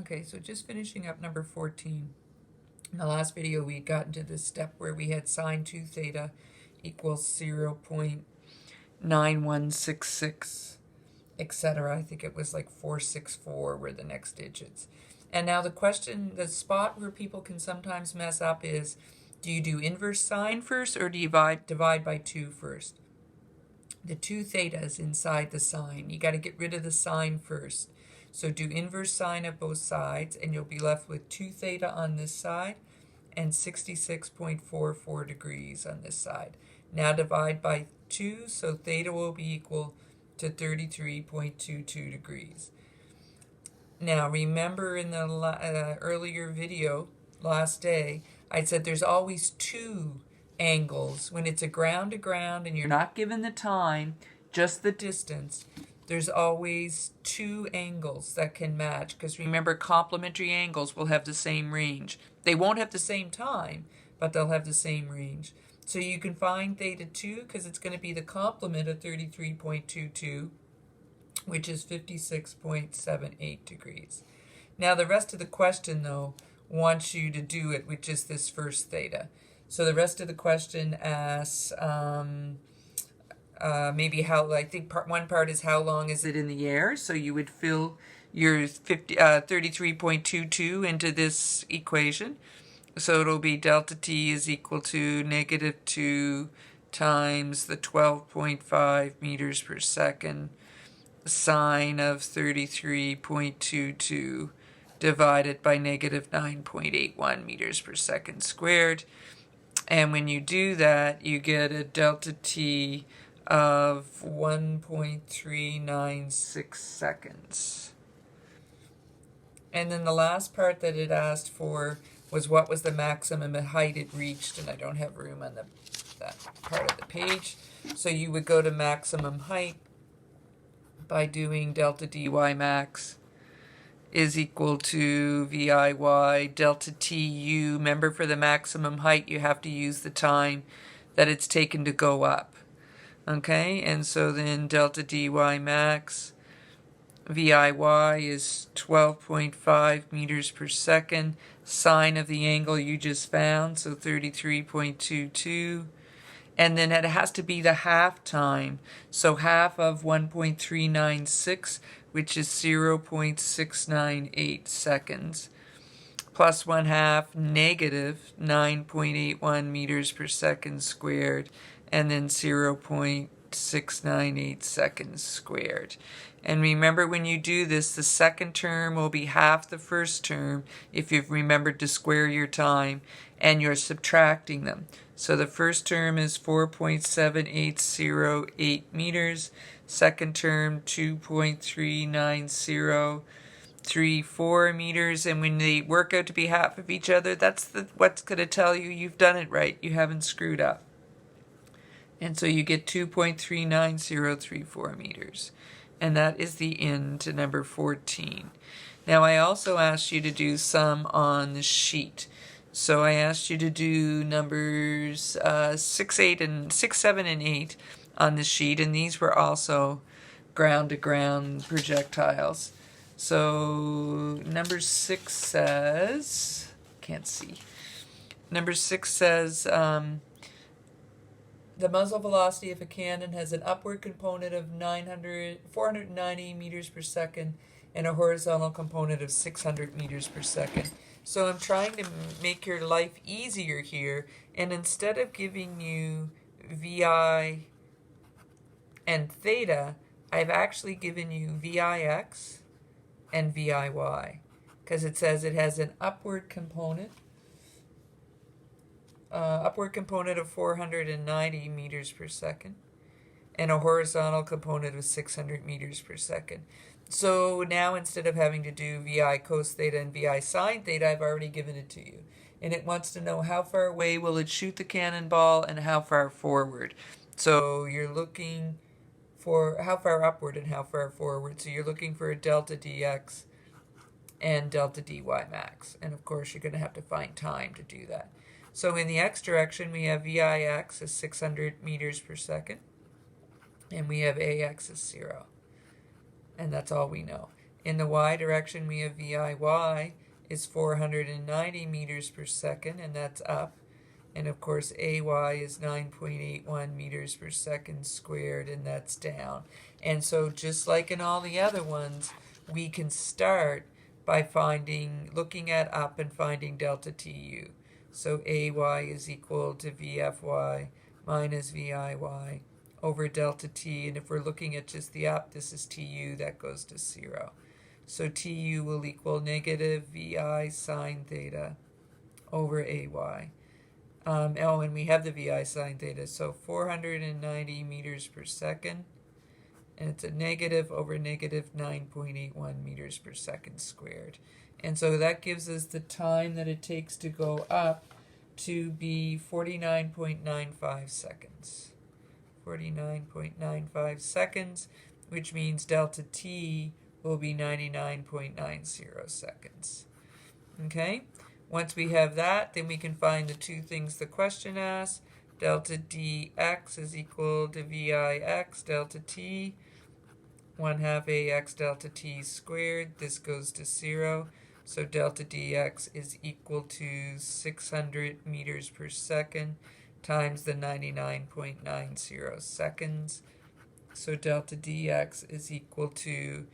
Okay, so just finishing up number 14. In the last video, we had gotten to this step where we had sine 2 theta equals 0.9166, etc. I think it was like 464 were the next digits. And now the question, the spot where people can sometimes mess up is, do you do inverse sine first or do you divide by 2 first? The 2 theta is inside the sine. You got to get rid of the sine first. So do inverse sine of both sides, and you'll be left with 2 theta on this side and 66.44 degrees on this side. Now divide by 2, so theta will be equal to 33.22 degrees. Now remember in the earlier video, last day, I said there's always 2 angles. When it's a ground to ground and you're not given the time, just the distance, there's always 2 angles that can match, because remember, complementary angles will have the same range. They won't have the same time, but they'll have the same range. So you can find theta 2 because it's going to be the complement of 33.22, which is 56.78 degrees. Now the rest of the question, though, wants you to do it with just this first theta. So the rest of the question asks maybe how, I think one part is how long is it in the air? So you would fill your 33.22 into this equation. So it'll be delta t is equal to -2 times the 12.5 meters per second sine of 33.22 divided by -9.81 meters per second squared. And when you do that, you get a delta t of 1.396 seconds. And then the last part that it asked for was what was the maximum height it reached, and I don't have room on that part of the page. So you would go to maximum height by doing delta dy max is equal to VIY delta TU. Remember, for the maximum height, you have to use the time that it's taken to go up. Okay, and so then delta dy max, VIY is 12.5 meters per second, sine of the angle you just found, so 33.22. And then it has to be the half time, so half of 1.396, which is 0.698 seconds, plus 1/2 negative 9.81 meters per second squared, and then 0.698 seconds squared. And remember, when you do this, the second term will be half the first term if you've remembered to square your time, and you're subtracting them. So the first term is 4.7808 meters, second term 2.39034 meters, and when they work out to be half of each other, that's what's going to tell you you've done it right. You haven't screwed up. And so you get 2.39034 meters. And that is the end to number 14. Now I also asked you to do some on the sheet. So I asked you to do numbers 6, 7, and 8 on the sheet, and these were also ground-to-ground projectiles. So number 6 says, can't see. Number 6 says the muzzle velocity of a cannon has an upward component of 490 meters per second and a horizontal component of 600 meters per second. So I'm trying to make your life easier here, and instead of giving you VI and theta, I've actually given you VIX and VIY, because it says it has an upward component of 490 meters per second and a horizontal component of 600 meters per second. So now instead of having to do VI cos theta and VI sine theta, I've already given it to you. And it wants to know how far away will it shoot the cannonball and how far forward. So you're looking for how far upward and how far forward. So you're looking for a delta dx and delta dy max. And of course you're going to have to find time to do that. So in the x direction, we have VIX as 600 meters per second, and we have AX as 0. And that's all we know. In the y direction, we have VIY is 490 meters per second, and that's up. And of course, AY is 9.81 meters per second squared, and that's down. And so just like in all the other ones, we can start by looking at up and finding delta TU. So AY is equal to VFY minus VIY over delta T. And if we're looking at just the up, this is TU, that goes to 0. So TU will equal negative VI sine theta over AY. And we have the VI sine theta, so 490 meters per second, and it's a negative over negative 9.81 meters per second squared. And so that gives us the time that it takes to go up to be 49.95 seconds. 49.95 seconds, which means delta T will be 99.90 seconds. Okay? Once we have that, then we can find the two things the question asks. Delta dx is equal to VIx delta t, 1/2 ax delta t squared. This goes to 0. So delta dx is equal to 600 meters per second times the 99.90 seconds. So delta dx is equal to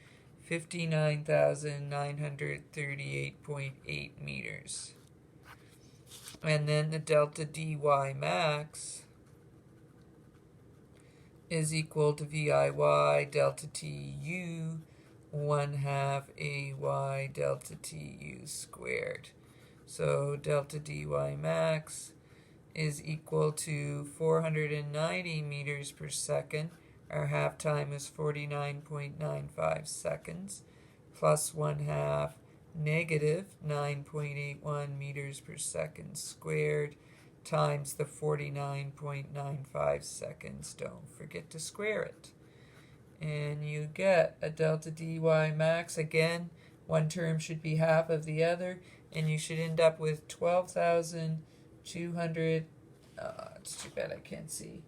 59,938.8 meters. And then the delta dy max is equal to VIY delta TU 1/2 AY delta TU squared. So delta dy max is equal to 490 meters per second. Our half time is 49.95 seconds, plus 1/2 negative 9.81 meters per second squared times the 49.95 seconds. Don't forget to square it. And you get a delta dy max. Again, one term should be half of the other, and you should end up with 12,200. It's too bad I can't see.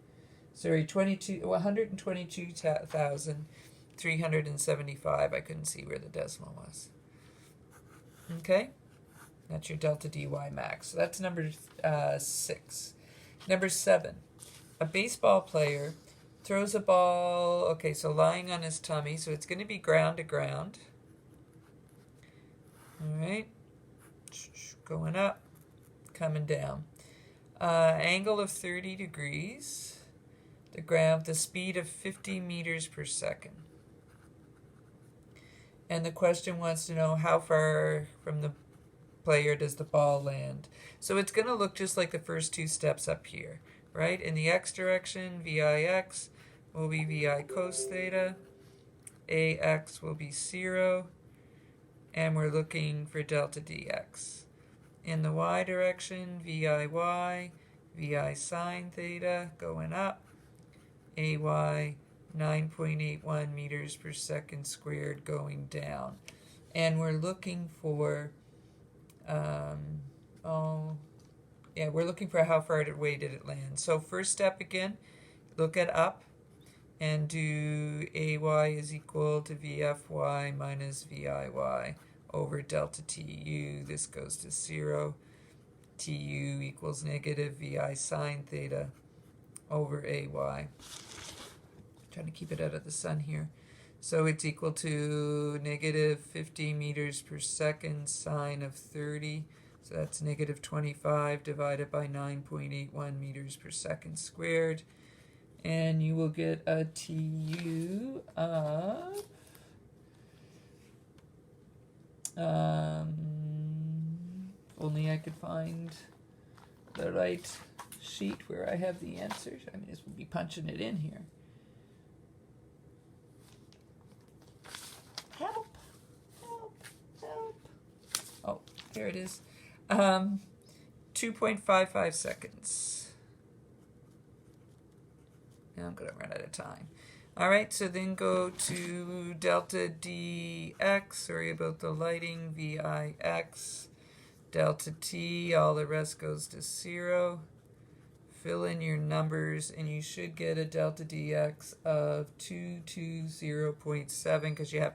Sorry, 122,375. I couldn't see where the decimal was. Okay, that's your delta dy max. So that's number 6. Number 7, a baseball player throws a ball, okay, so lying on his tummy, so it's going to be ground to ground. All right, going up, coming down. Angle of 30 degrees. The ground, the speed of 50 meters per second. And the question wants to know how far from the player does the ball land. So it's going to look just like the first two steps up here, right? In the x direction, VIx will be VI cos theta. AX will be 0. And we're looking for delta dx. In the y direction, VIY, VI sine theta going up. AY 9.81 meters per second squared going down. And we're looking for, we're looking for how far away did it land. So first step again, look at up and do AY is equal to VFY minus VIY over delta TU. This goes to 0. TU equals negative VI sine theta over AY. Trying to keep it out of the sun here. So it's equal to negative 50 meters per second sine of 30. So that's negative 25 divided by 9.81 meters per second squared. And you will get a TU of only I could find the right sheet where I have the answers. I mean, this would be punching it in here. Help, help, help. Oh, here it is. 2.55 seconds. Now I'm going to run out of time. All right, so then go to delta dx, sorry about the lighting, VIx, delta t, all the rest goes to 0. Fill in your numbers, and you should get a delta dx of 220.7 because you have to